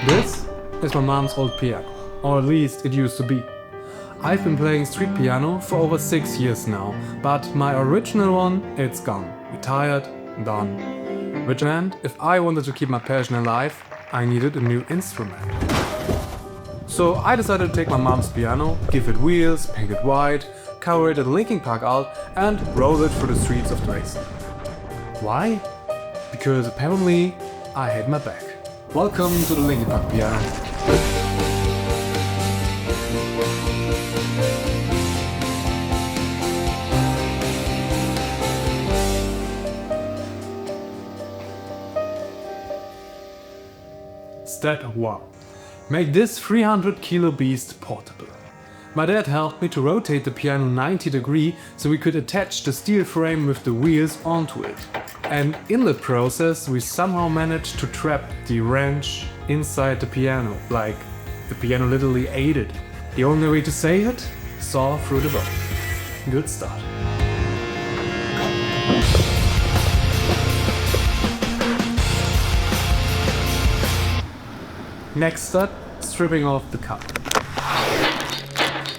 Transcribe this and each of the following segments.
This is my mom's old piano, or at least it used to be. I've been playing street piano for over 6 years now, but my original one, it's gone. Retired, done. Which meant, if I wanted to keep my passion alive, I needed a new instrument. So I decided to take my mom's piano, give it wheels, paint it white, cover it in Linkin Park art and roll it through the streets of Dresden. Why? Because apparently I hate my back. Welcome to the Linkin Park piano. Step 1. Make this 300 kilo beast portable. My dad helped me to rotate the piano 90 degrees so we could attach the steel frame with the wheels onto it. And in the process we somehow managed to trap the wrench inside the piano, like the piano literally ate it. The only way to say it? Saw through the bone. Good start. Next step, stripping off the cover.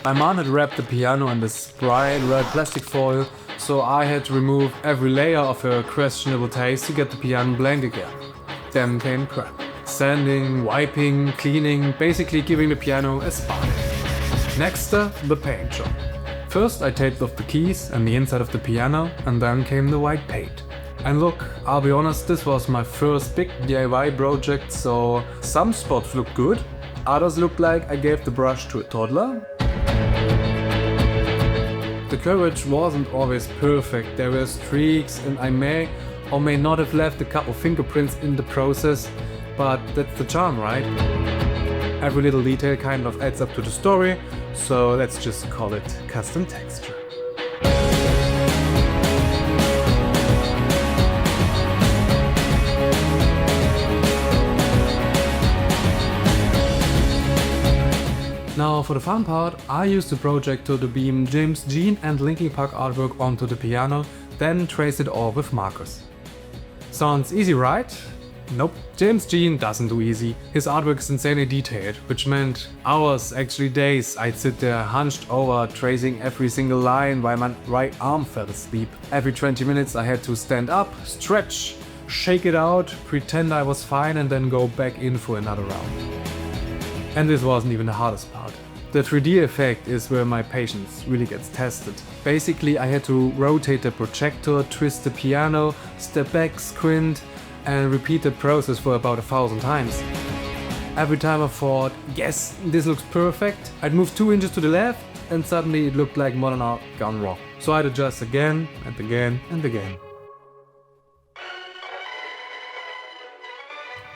My mom had wrapped the piano in this bright red plastic foil, so I had to remove every layer of her questionable taste to get the piano blank again. Then came prep. Sanding, wiping, cleaning, basically giving the piano a spark. Next step, the paint job. First I taped off the keys and the inside of the piano, and then came the white paint. And look, I'll be honest, this was my first big DIY project, so some spots look good, others look like I gave the brush to a toddler. The coverage wasn't always perfect, there were streaks and I may or may not have left a couple fingerprints in the process, but that's the charm, right? Every little detail kind of adds up to the story, so let's just call it custom texture. Now for the fun part, I used the projector to beam James Jean and Linkin Park artwork onto the piano, then trace it all with markers. Sounds easy, right? Nope, James Jean doesn't do easy. His artwork is insanely detailed, which meant hours, actually days, I'd sit there hunched over, tracing every single line while my right arm fell asleep. Every 20 minutes I had to stand up, stretch, shake it out, pretend I was fine and then go back in for another round. And this wasn't even the hardest part. The 3D effect is where my patience really gets tested. Basically, I had to rotate the projector, twist the piano, step back, squint, and repeat the process for about 1,000 times. Every time I thought, yes, this looks perfect, I'd move 2 inches to the left, and suddenly it looked like modern art gone wrong. So I'd adjust again and again and again.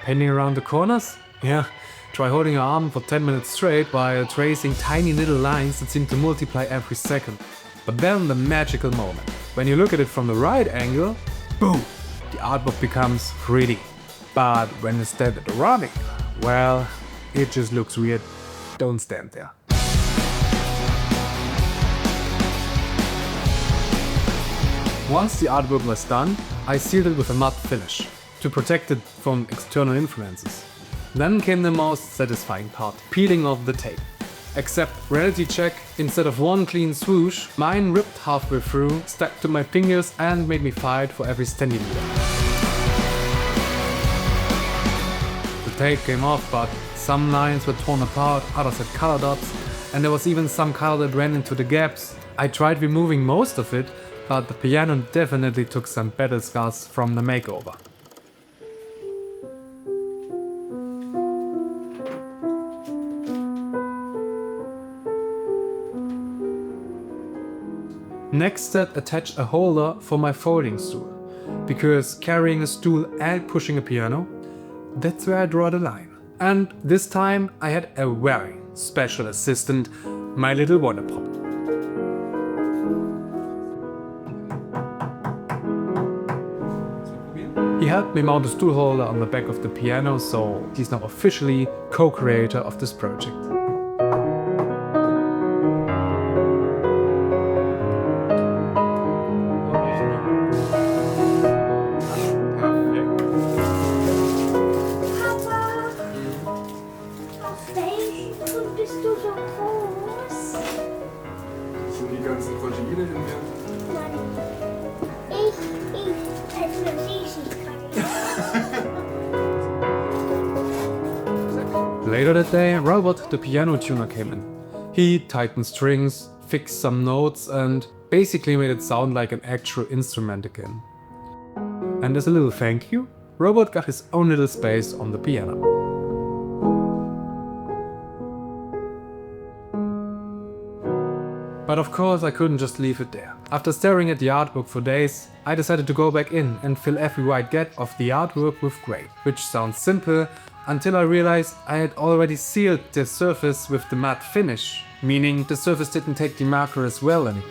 Painting around the corners? Yeah. Try holding your arm for 10 minutes straight while tracing tiny little lines that seem to multiply every second. But then the magical moment. When you look at it from the right angle, boom! The artwork becomes 3D. But when you stand at the wrong angle, well, it just looks weird. Don't stand there. Once the artwork was done, I sealed it with a matte finish to protect it from external influences. Then came the most satisfying part, peeling off the tape. Except, reality check, instead of one clean swoosh, mine ripped halfway through, stuck to my fingers and made me fight for every centimeter. The tape came off, but some lines were torn apart, others had color dots, and there was even some color that ran into the gaps. I tried removing most of it, but the piano definitely took some battle scars from the makeover. Next step, attach a holder for my folding stool, because carrying a stool and pushing a piano, that's where I draw the line. And this time I had a very special assistant, my little wonder pop. He helped me mount the stool holder on the back of the piano, so he's now officially co-creator of this project. Later that day, Robert, the piano tuner, came in. He tightened strings, fixed some notes and basically made it sound like an actual instrument again. And as a little thank you, Robert got his own little space on the piano. But of course I couldn't just leave it there. After staring at the artwork for days, I decided to go back in and fill every white gap of the artwork with grey, which sounds simple until I realized I had already sealed the surface with the matte finish, meaning the surface didn't take the marker as well anymore.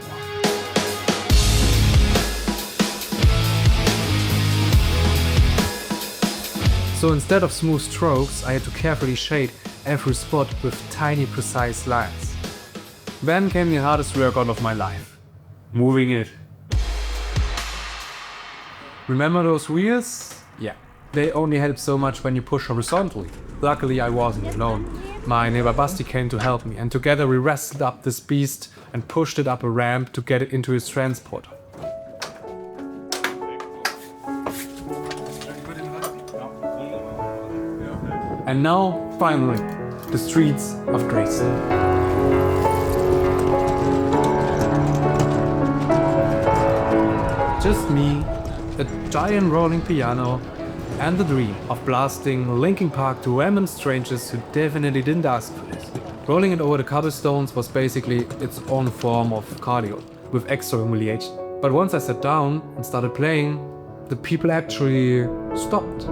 So instead of smooth strokes, I had to carefully shade every spot with tiny precise lines. Then came the hardest workout of my life. Moving it. Remember those wheels? Yeah. They only help so much when you push horizontally. Luckily I wasn't alone. My neighbor Basti came to help me and together we wrestled up this beast and pushed it up a ramp to get it into his transporter. And now, finally, the streets of Dresden. Just me, a giant rolling piano, and the dream of blasting Linkin Park to random strangers who definitely didn't ask for this. Rolling it over the cobblestones was basically its own form of cardio, with extra humiliation. But once I sat down and started playing, the people actually stopped.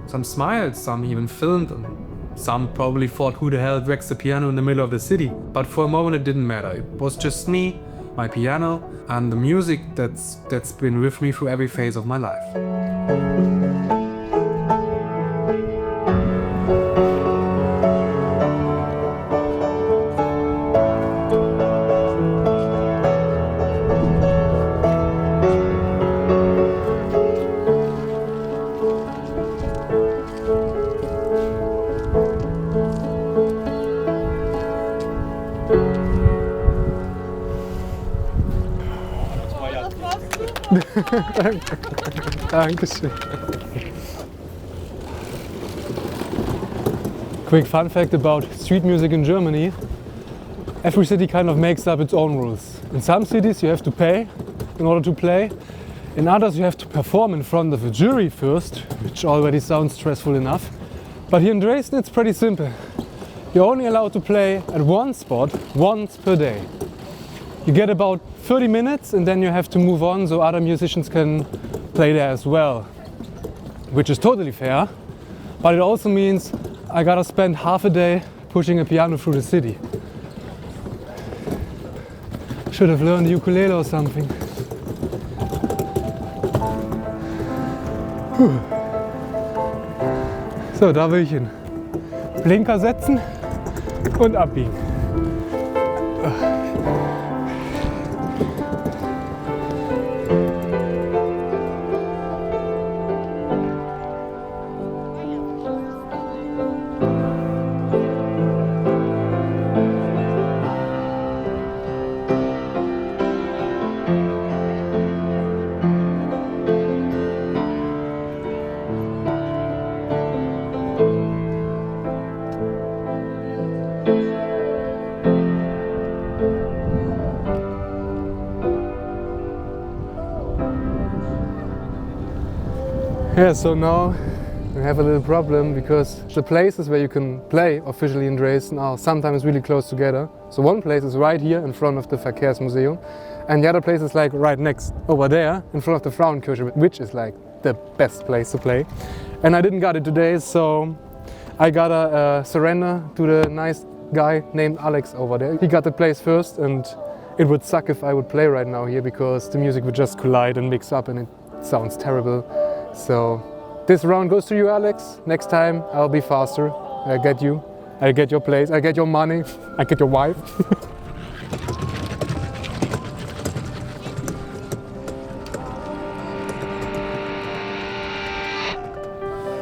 Some smiled, some even filmed, and some probably thought who the hell wrecks the piano in the middle of the city. But for a moment it didn't matter. It was just me, my piano, and the music that's been with me through every phase of my life. Dankeschön. Quick fun fact about street music in Germany. Every city kind of makes up its own rules. In some cities you have to pay in order to play. In others you have to perform in front of a jury first, which already sounds stressful enough. But here in Dresden it's pretty simple. You're only allowed to play at one spot once per day. You get about 30 minutes and then you have to move on so other musicians can play there as well. Which is totally fair, but it also means I gotta spend half a day pushing a piano through the city. Should have learned ukulele or something. So, da will ich hin. Blinker setzen und abbiegen. Yeah, so now we have a little problem because the places where you can play officially in Dresden are sometimes really close together. So one place is right here in front of the Verkehrsmuseum and the other place is like right next over there in front of the Frauenkirche, which is like the best place to play. And I didn't got it today, so I gotta surrender to the nice guy named Alex over there. He got the place first and it would suck if I would play right now here because the music would just collide and mix up and it sounds terrible. So this round goes to you, Alex. Next time I'll be faster. I get you. I get your place. I get your money. I get your wife.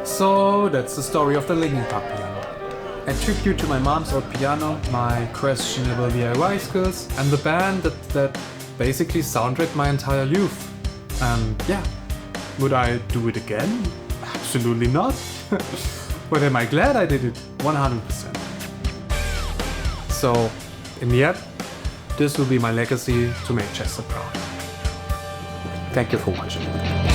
So that's the story of the Linkin Park piano. A tribute to my mom's old piano, my questionable DIY skills, and the band that basically soundtracked my entire youth. And yeah. Would I do it again? Absolutely not. But am I glad I did it? 100%. So, in the end, this will be my legacy to make Chester proud. Thank you for watching.